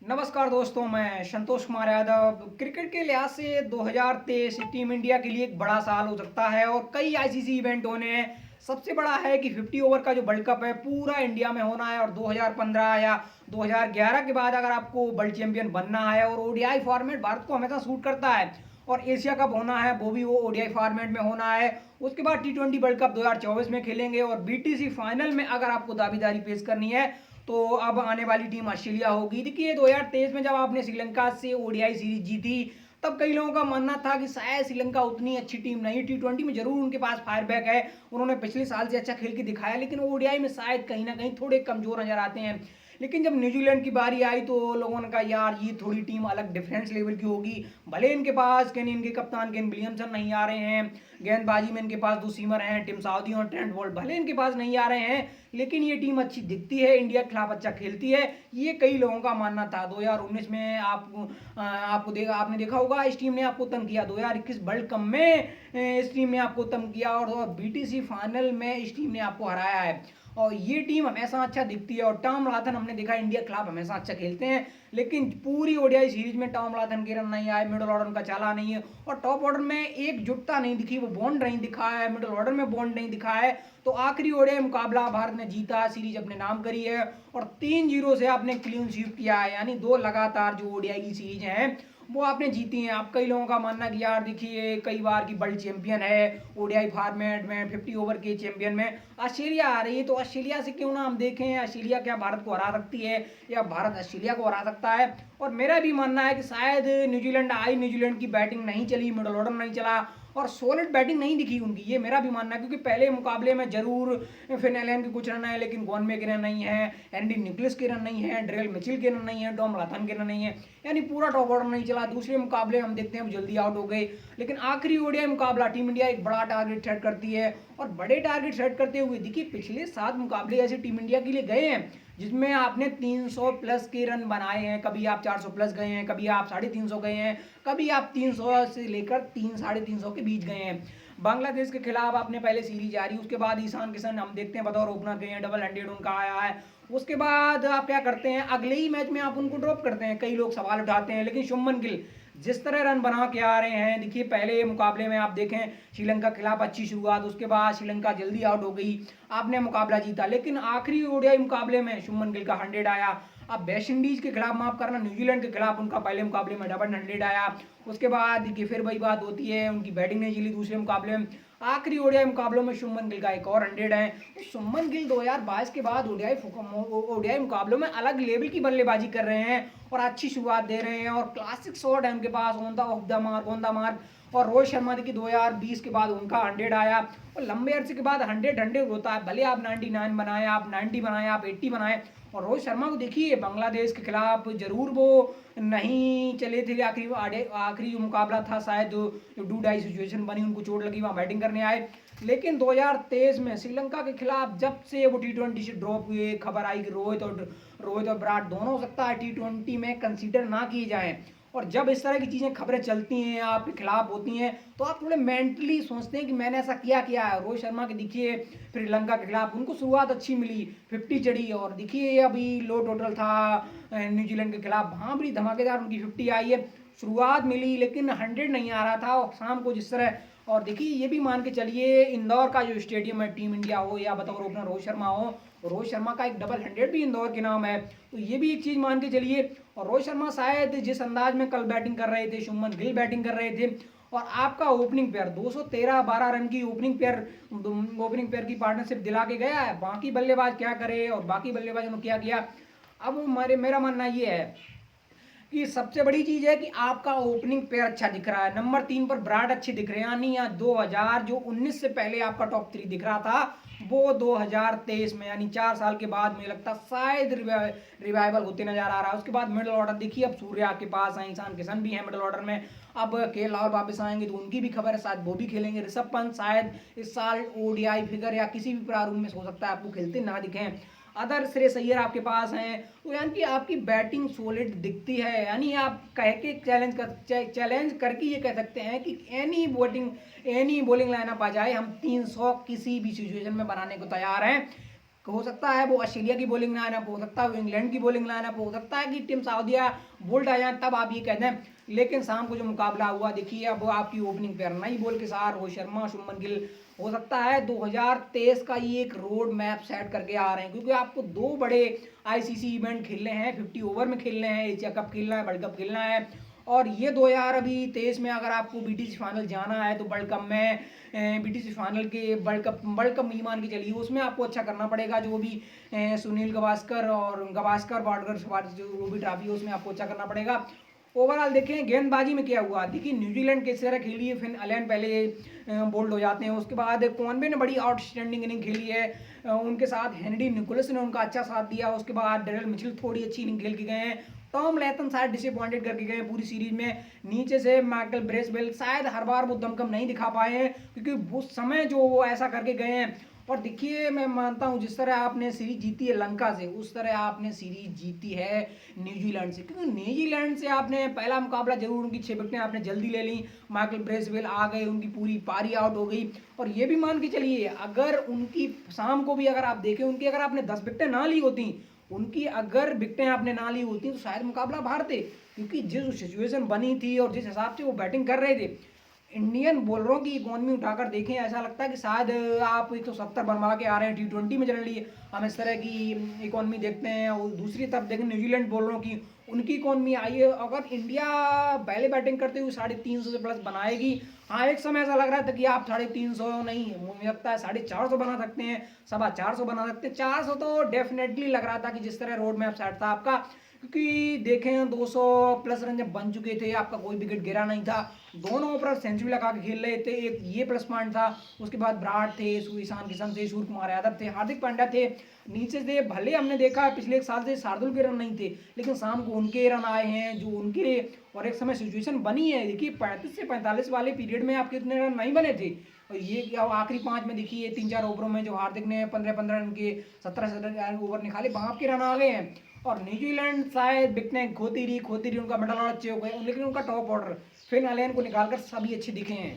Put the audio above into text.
नमस्कार दोस्तों, मैं संतोष कुमार यादव। क्रिकेट के लिहाज से 2023 टीम इंडिया के लिए एक बड़ा साल हो सकता है और कई आईसीसी इवेंट होने हैं। सबसे बड़ा है कि 50 ओवर का जो वर्ल्ड कप है पूरा इंडिया में होना है और 2015 या 2011 के बाद अगर आपको वर्ल्ड चैंपियन बनना है और ओडीआई फॉर्मेट भारत को हमेशा सूट करता है और एशिया कप होना है वो भी वो ओडीआई फॉर्मेट में होना है। उसके बाद टी20 वर्ल्ड कप 2024 में खेलेंगे और बीटीसी फाइनल में अगर आपको दावेदारी पेश करनी है तो अब आने वाली टीम ऑस्ट्रेलिया होगी। देखिए 2023 में जब आपने श्रीलंका से ओडीआई सीरीज जीती तब कई लोगों का मानना था कि शायद श्रीलंका उतनी अच्छी टीम नहीं, टी20 में जरूर उनके पास फायर बैक है, उन्होंने पिछले साल से अच्छा खेल के दिखाया, लेकिन ओडीआई में शायद कहीं ना कहीं थोड़े कमजोर नजर आते हैं। लेकिन जब न्यूजीलैंड की बारी आई तो लोगों ने कहा यार ये थोड़ी टीम अलग डिफरेंस लेवल की होगी। भले इनके पास इनके कप्तान केन विलियमसन नहीं आ रहे हैं, गेंदबाजी में इनके पास दो सीमर हैं टिम साउदी और ट्रेंट बोल्ट, भले इनके पास नहीं आ रहे हैं लेकिन ये टीम अच्छी दिखती है, इंडिया के खिलाफ अच्छा खेलती है, ये कई लोगों का मानना था। 2019 में आपने देखा होगा इस टीम ने आपको तंग किया, 2021 वर्ल्ड कप में इस टीम ने आपको तंग किया और बीटीसी फाइनल में इस टीम ने आपको हराया है और ये टीम हमेशा अच्छा दिखती है। और टॉम लाथन हमने देखा इंडिया के खिलाफ हमेशा अच्छा खेलते हैं, लेकिन पूरी ओडीआई सीरीज में टॉम लाथन के रन नहीं आए, मिडिल ऑर्डर का चला नहीं है और टॉप ऑर्डर में एकजुटता नहीं दिखी, वो बॉन्ड नहीं दिखा है, मिडिल ऑर्डर में बॉन्ड नहीं दिखा है। तो आखिरी ओडीआई मुकाबला भारत ने जीता, सीरीज अपने नाम करी है और 3-0 से आपने क्लीन स्वीप किया है, यानी दो लगातार जो ओडीआई की सीरीज है वो आपने जीती हैं। आप कई लोगों का मानना कि यार देखिए कई बार की वर्ल्ड चैंपियन है ओडीआई फॉर्मेट में, 50 ओवर के चैंपियन में ऑस्ट्रेलिया आ रही है, तो ऑस्ट्रेलिया से क्यों ना हम देखें ऑस्ट्रेलिया क्या भारत को हरा सकती है या भारत ऑस्ट्रेलिया को हरा सकता है। और मेरा भी मानना है कि शायद न्यूजीलैंड आई, न्यूजीलैंड की बैटिंग नहीं चली, मिडल ऑर्डर नहीं चला और सॉलिड बैटिंग नहीं दिखी उनकी, ये मेरा भी मानना है। क्योंकि पहले मुकाबले में जरूर फिन एलन के कुछ रन है लेकिन गॉनवे के रन नहीं है, एंडी निकलस के रन नहीं है, ड्रेल मिचिल के रन नहीं है, टॉम लाथन के रन नहीं है, यानी पूरा टॉप ऑर्डर नहीं चला। दूसरे मुकाबले हम देखते हैं जल्दी आउट हो गए, लेकिन आखिरी ओडीआई मुकाबला टीम इंडिया एक बड़ा टारगेट सेट करती है और बड़े टारगेट सेट करते हुए देखिए पिछले 7 मुकाबले ऐसे टीम इंडिया के लिए गए हैं जिसमें आपने 300 प्लस के रन बनाए हैं, कभी आप 400 प्लस गए हैं, कभी आप 350 गए हैं, कभी आप 300 से लेकर 300-350 के बीच गए हैं। बांग्लादेश के खिलाफ आपने पहले सीरीज आ रही, उसके बाद ईशान किशन हम देखते हैं बतौर ओपनर गए हैं, डबल हंड्रेड उनका आया है। उसके बाद आप क्या करते हैं, अगले ही मैच में आप उनको ड्रॉप करते हैं, कई लोग सवाल उठाते हैं, लेकिन शुभमन गिल जिस तरह रन बना के आ रहे हैं, देखिए पहले मुकाबले में आप देखें श्रीलंका के खिलाफ अच्छी शुरुआत, उसके बाद श्रीलंका जल्दी आउट हो गई, आपने मुकाबला जीता, लेकिन आखिरी ओडीआई मुकाबले में शुभमन गिल का 100 आया। अब वेस्ट इंडीज के खिलाफ माफ करना, न्यूजीलैंड के खिलाफ उनका पहले मुकाबले में डबल 100 आया, उसके बाद देखिए फिर वही बात होती है, उनकी बैटिंग नहीं चली दूसरे मुकाबले में, आखिरी ओडीआई मुकाबलों में शुभमन गिल का एक और 100 है। तो शुभमन गिल 2022 के बाद ओडीआई मुकाबलों में अलग लेवल की बल्लेबाजी कर रहे हैं और अच्छी शुरुआत दे रहे हैं और क्लासिक शॉट है उनके पास, ऑन द मार्क। और रोहित शर्मा देखिए 2020 के बाद उनका 100 आया और लंबे अरसे के बाद 100 होता है, भले आप 99 बनाए, आप 90 बनाए, आप 80 बनाए। और रोहित शर्मा को देखिए बांग्लादेश के खिलाफ जरूर वो नहीं चले थे, आखिरी जो मुकाबला था शायद जो डू डाई सिचुएशन बनी, उनको चोट लगी, वहाँ बैटिंग करने आए, लेकिन 2023 में श्रीलंका के खिलाफ जब से वो टी20 से ड्रॉप हुए, खबर आई कि रोहित और विराट दोनों हो सकता है टी20 में कंसीडर ना किए जाएं। और जब इस तरह की चीज़ें खबरें चलती हैं, आपके खिलाफ होती हैं, तो आप थोड़े मेंटली सोचते हैं कि मैंने ऐसा किया है। रोहित शर्मा के देखिए श्रीलंका के खिलाफ उनको शुरुआत अच्छी मिली, 50 चढ़ी और देखिए अभी लो टोटल था न्यूजीलैंड के खिलाफ, वहाँ बड़ी धमाकेदार उनकी 50 आई है, शुरुआत मिली लेकिन 100 नहीं आ रहा था और शाम को जिस तरह। और देखिए ये भी मान के चलिए इंदौर का जो स्टेडियम है, टीम इंडिया हो या बतौर ओपनर रोहित शर्मा हो, रोहित शर्मा का एक डबल 100 भी इंदौर के नाम है, तो ये भी एक चीज़ मान के चलिए। और रोहित शर्मा शायद जिस अंदाज में कल बैटिंग कर रहे थे, शुभमन गिल बैटिंग कर रहे थे और आपका ओपनिंग पेयर 213-12 रन की ओपनिंग पेयर की पार्टनरशिप दिला के गया है, बाकी बल्लेबाज क्या करे और बाकी बल्लेबाजों ने क्या किया। अब मेरा मानना ये है कि सबसे बड़ी चीज है कि आपका ओपनिंग पेयर अच्छा दिख रहा है, नंबर 3 पर ब्राड अच्छे दिख रहे हैं, यानी 2019 से पहले आपका टॉप 3 दिख रहा था वो 2023 में, यानी 4 साल के बाद मुझे लगता शायद रिवाइवल होते नजर आ रहा है। उसके बाद मिडिल ऑर्डर देखिए, अब सूर्या के पास है, ईशान किशन भी है मिडिल ऑर्डर में, अब के राहुल वापस आएंगे तो उनकी भी खबर है, शायद वो भी खेलेंगे, ऋषभ पंत शायद इस साल ओडीआई फिगर या किसी भी प्रारूप में हो सकता है आपको खेलते ना दिखें, अदर श्रेयस अय्यर आपके पास हैं, तो यानी कि आपकी बैटिंग सॉलिड दिखती है, यानी आप कह के चैलेंज करके ये कह सकते हैं कि एनी बॉलिंग लाइनअप आ जाए हम 300 किसी भी सिचुएशन में बनाने को तैयार हैं। हो सकता है वो ऑस्ट्रेलिया की बॉलिंग लाइनअप, हो सकता है वो इंग्लैंड की बॉलिंग लाइनअप, हो सकता है कि टीम सऊदिया बोल्ट आ जाए, तब आप ये कहते हैं। लेकिन शाम को जो मुकाबला हुआ देखिए, अब आपकी ओपनिंग पेयर नई बॉल के साथ रोहित शर्मा, शुभमन गिल, हो सकता है 2023 का ये एक रोड मैप सेट करके आ रहे हैं, क्योंकि आपको दो बड़े आईसीसी इवेंट खेलने हैं, 50 ओवर में खेलने हैं, एशिया कप खेलना है, वर्ल्ड कप खेलना है। और ये 2023 में अगर आपको बीटीसी फाइनल जाना है तो वर्ल्ड कप में बीटीसी फाइनल के वर्ल्ड कप में मान के चलिए, उसमें आपको अच्छा करना पड़ेगा। जो भी सुनील गावस्कर और गावस्कर बॉर्डर जो भी ट्रॉफी है उसमें आपको अच्छा करना पड़ेगा। ओवरऑल देखें गेंदबाजी में क्या हुआ, देखिए न्यूजीलैंड किस तरह खेली है, फिन एलन पहले बोल्ड हो जाते हैं, उसके बाद कॉनवे ने बड़ी आउटस्टैंडिंग इनिंग खेली है, उनके साथ हेनरी निकोलस ने उनका अच्छा साथ दिया, उसके बाद डेरिल मिचेल थोड़ी अच्छी इनिंग खेल के गए हैं, टॉम लैथम शायद डिसअपॉइंटेड करके गए पूरी सीरीज में, नीचे से माइकल ब्रेसवेल शायद हर बार वो दमकम नहीं दिखा पाए हैं, क्योंकि उस समय जो वो ऐसा करके गए हैं। और देखिए मैं मानता हूँ जिस तरह आपने सीरीज जीती है लंका से, उस तरह आपने सीरीज जीती है न्यूजीलैंड से, क्योंकि न्यूजीलैंड से आपने पहला मुकाबला जरूर उनकी 6 विकेटें आपने जल्दी ले ली, माइकल ब्रेसवेल आ गए, उनकी पूरी पारी आउट हो गई। और ये भी मान के चलिए अगर उनकी शाम को भी अगर आप देखें, उनकी अगर आपने 10 विकेटें ना ली होती, उनकी अगर विकेटें आपने ना ली होती तो शायद मुकाबला हारते, क्योंकि जिस सिचुएशन बनी थी और जिस हिसाब से वो बैटिंग कर रहे थे, इंडियन बॉलरों की इकोनॉमी उठाकर देखें ऐसा लगता है कि शायद आप 170 बनवा के आ रहे हैं T20 में। जनरली हम इस तरह की इकोनॉमी देखते हैं, और दूसरी तरफ देखें न्यूजीलैंड बॉलरों की, उनकी इकोनॉमी आई है। अगर इंडिया पहले बैटिंग करते हुए 350 से प्लस बनाएगी, हाँ एक समय ऐसा लग रहा था कि आप 350 नहीं, मुझे लगता है 450 बना सकते हैं, 425 बना सकते हैं, 400 तो डेफिनेटली लग रहा था कि जिस तरह रोड मैप सेट था आपका, क्योंकि देखें 200 प्लस रन जब बन चुके थे, आपका कोई विकेट गिरा नहीं था, दोनों ओपनर सेंचुरी लगा के खेल रहे थे, एक ये प्लस पॉइंट था। उसके बाद विराट थे, ईशान किशन थे, सूर्य कुमार यादव थे, हार्दिक पांड्या थे, नीचे से भले हमने देखा पिछले एक साल से शार्दुल के रन नहीं थे, लेकिन शाम को उनके रन आए हैं जो उनके, और एक समय सिचुएशन बनी है देखिए 35 से 45 वाले पीरियड में आपके इतने रन नहीं बने थे, और ये क्या आखिरी 5 में देखिए 3-4 ओवरों में जो हार्दिक ने 15-15 रन के 17 ओवर निकाले, वहां के रन आ गए हैं। और न्यूजीलैंड शायद विकेटें खोती रही, उनका मिडल ऑर्डर अच्छे हो गए, लेकिन उनका टॉप ऑर्डर फिन एलन को निकालकर सभी अच्छे दिखे हैं।